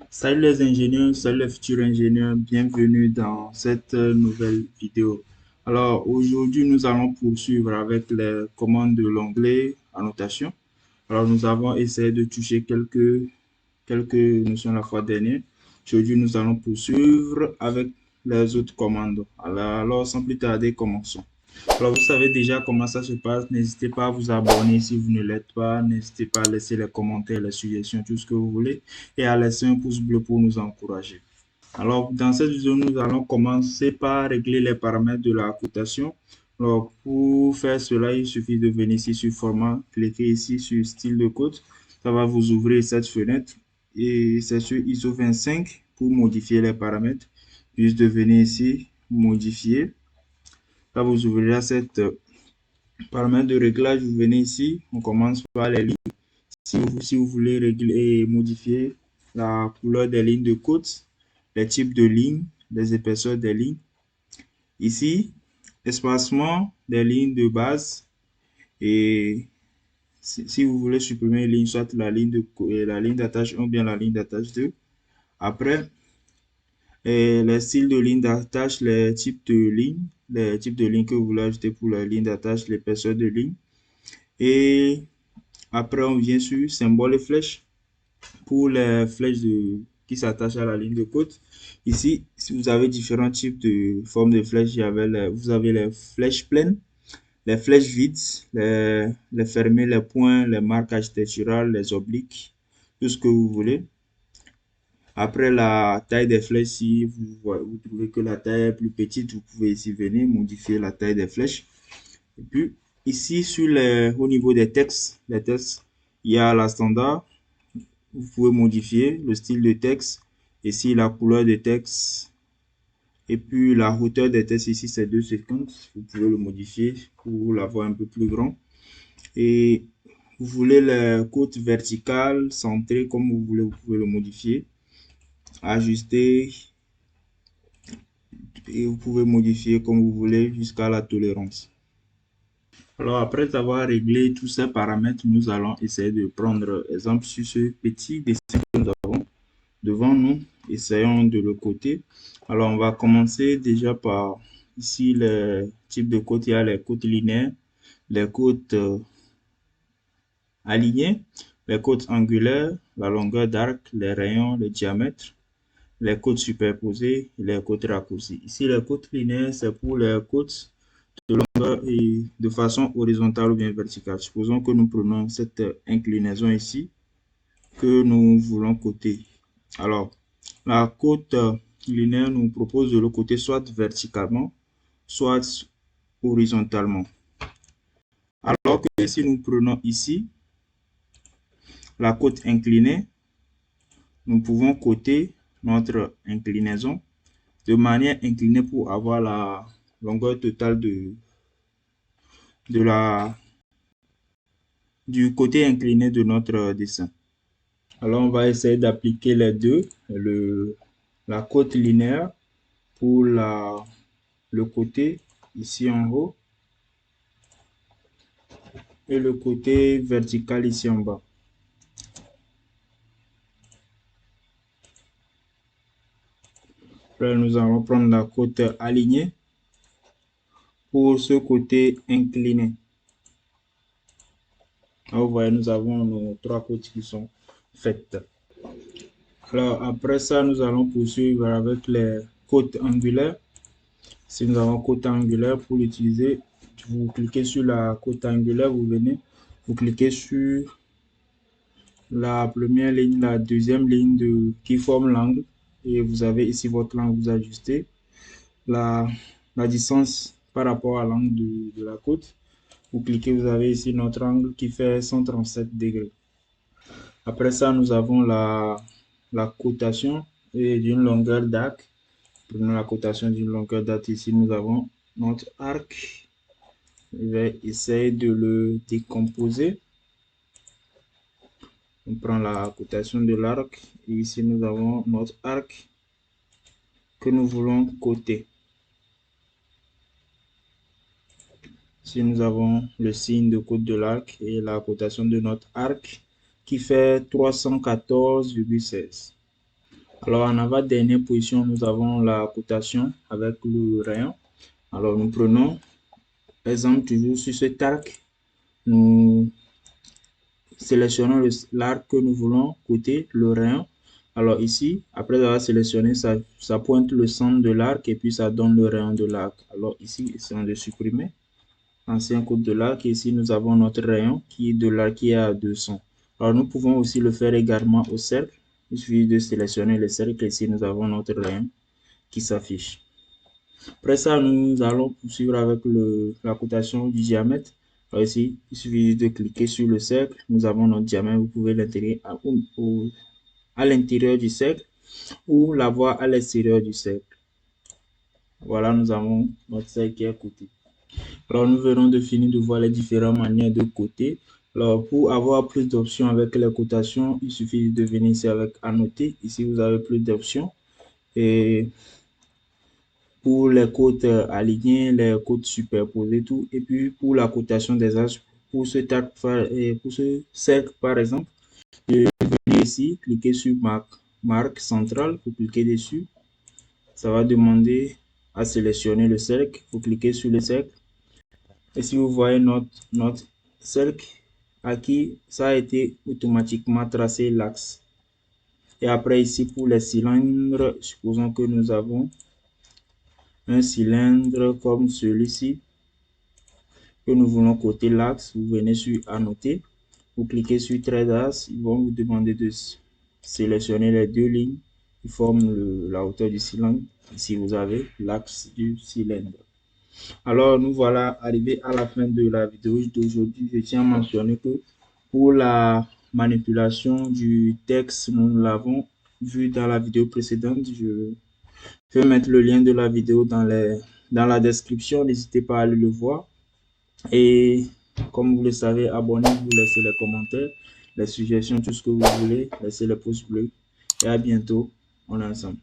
Salut les ingénieurs, salut les futurs ingénieurs, bienvenue dans cette nouvelle vidéo. Alors aujourd'hui, nous allons poursuivre avec les commandes de l'onglet annotation. Alors nous avons essayé de toucher quelques notions la fois dernière. Aujourd'hui, nous allons poursuivre avec les autres commandes. Alors sans plus tarder, commençons. Alors, vous savez déjà comment ça se passe. N'hésitez pas à vous abonner si vous ne l'êtes pas. N'hésitez pas à laisser les commentaires, les suggestions, tout ce que vous voulez. Et à laisser un pouce bleu pour nous encourager. Alors, dans cette vidéo, nous allons commencer par régler les paramètres de la cotation. Alors, pour faire cela, il suffit de venir ici sur Format, cliquer ici sur Style de code. Ça va vous ouvrir cette fenêtre. Et c'est sur ISO 25 pour modifier les paramètres. Juste de venir ici, modifier. Ça vous ouvrira cette paramètres de réglage. Vous venez ici, on commence par les lignes. Si vous voulez régler et modifier la couleur des lignes de code, les types de lignes, les épaisseurs des lignes. Ici, espacement des lignes de base. Et si vous voulez supprimer une ligne, soit la ligne d'attache 1 ou bien la ligne d'attache 2. Après, les styles de ligne d'attache, les types de lignes que vous voulez ajouter pour la ligne d'attache, l'épaisseur de ligne. Et après, on vient sur symbole et flèche pour les flèches qui s'attachent à la ligne de code. Ici, si vous avez différents types de formes de flèches, vous avez les flèches pleines, les flèches vides, les fermées, les points, les marques architecturales, les obliques, tout ce que vous voulez. Après la taille des flèches, si vous trouvez que la taille est plus petite, vous pouvez ici venir modifier la taille des flèches. Et puis ici au niveau des textes, il y a la standard. Vous pouvez modifier le style de texte, ici la couleur de texte, et puis la hauteur des textes ici c'est 2,50. Vous pouvez le modifier pour l'avoir un peu plus grand. Et vous voulez la côte verticale, centrée, comme vous voulez, vous pouvez le modifier, ajuster, et vous pouvez modifier comme vous voulez jusqu'à la tolérance. Alors, après avoir réglé tous ces paramètres, nous allons essayer de prendre exemple sur ce petit dessin que nous avons devant nous. Essayons de le coter. Alors, on va commencer déjà par ici les types de côtes. Il y a les côtes linéaires, les côtes alignées, les côtes angulaires, la longueur d'arc, les rayons, le diamètre, les côtes superposées et les côtes raccourcies. Ici, les côtes linéaires, c'est pour les côtes de longueur et de façon horizontale ou bien verticale. Supposons que nous prenons cette inclinaison ici que nous voulons coter. Alors, la côte linéaire nous propose de le coter soit verticalement, soit horizontalement. Alors que si nous prenons ici la côte inclinée, nous pouvons coter notre inclinaison de manière inclinée pour avoir la longueur totale du côté incliné de notre dessin. Alors, on va essayer d'appliquer les deux, la côte linéaire pour le côté ici en haut et le côté vertical ici en bas. Après, nous allons prendre la côte alignée pour ce côté incliné. Alors, vous voyez, nous avons nos trois côtes qui sont faites. Alors, après ça, nous allons poursuivre avec les côtes angulaires. Si nous avons côte angulaire, pour l'utiliser, vous cliquez sur la côte angulaire, vous venez, vous cliquez sur la première ligne, la deuxième ligne qui forme l'angle et vous avez ici votre angle, vous ajustez la distance par rapport à l'angle de la côte. Vous cliquez, vous avez ici notre angle qui fait 137 degrés. Après ça, nous avons la cotation et d'une longueur d'arc. Prenons la cotation d'une longueur d'arc. Ici, nous avons notre arc. Je vais essayer de le décomposer. On prend la cotation de l'arc. Et ici, nous avons notre arc que nous voulons coter. Ici, nous avons le signe de côte de l'arc et la cotation de notre arc qui fait 314,16. Alors, en avant-dernière position, nous avons la cotation avec le rayon. Alors, nous prenons, par exemple, toujours sur cet arc, nous sélectionnons l'arc que nous voulons coter, le rayon. Alors ici, après avoir sélectionné, ça pointe le centre de l'arc et puis ça donne le rayon de l'arc. Alors ici, essayons de supprimer l'ancien code de l'arc. Et ici, nous avons notre rayon qui est de l'arc qui est à 200. Alors nous pouvons aussi le faire également au cercle. Il suffit de sélectionner le cercle. Ici, nous avons notre rayon qui s'affiche. Après ça, nous allons poursuivre avec la cotation du diamètre. Alors ici, il suffit de cliquer sur le cercle. Nous avons notre diamètre. Vous pouvez l'intégrer à l'intérieur du cercle ou l'avoir à l'extérieur du cercle. Voilà, nous avons notre cercle qui est coté. Alors, nous venons de finir de voir les différentes manières de coter. Alors, pour avoir plus d'options avec les cotations, il suffit de venir ici avec annoter. Ici, vous avez plus d'options. Et pour les côtes alignées, les côtes superposées, tout. Et puis pour la cotation des axes, pour ce cercle par exemple, je vais ici, cliquer sur marque centrale, vous cliquez dessus. Ça va demander à sélectionner le cercle, vous cliquez sur le cercle. Et si vous voyez notre cercle, à qui ça a été automatiquement tracé l'axe. Et après ici pour les cylindres, supposons que nous avons un cylindre comme celui-ci que nous voulons coter l'axe, vous venez sur annoter, vous cliquez sur trait d'axe, ils vont vous demander de sélectionner les deux lignes qui forment la hauteur du cylindre. Ici vous avez l'axe du cylindre. Alors nous voilà arrivés à la fin de la vidéo d'aujourd'hui. Je tiens à mentionner que pour la manipulation du texte, nous l'avons vu dans la vidéo précédente. Je vais mettre le lien de la vidéo dans la description. N'hésitez pas à aller le voir. Et comme vous le savez, abonnez-vous, laissez les commentaires, les suggestions, tout ce que vous voulez. Laissez les pouces bleus. Et à bientôt. On est ensemble.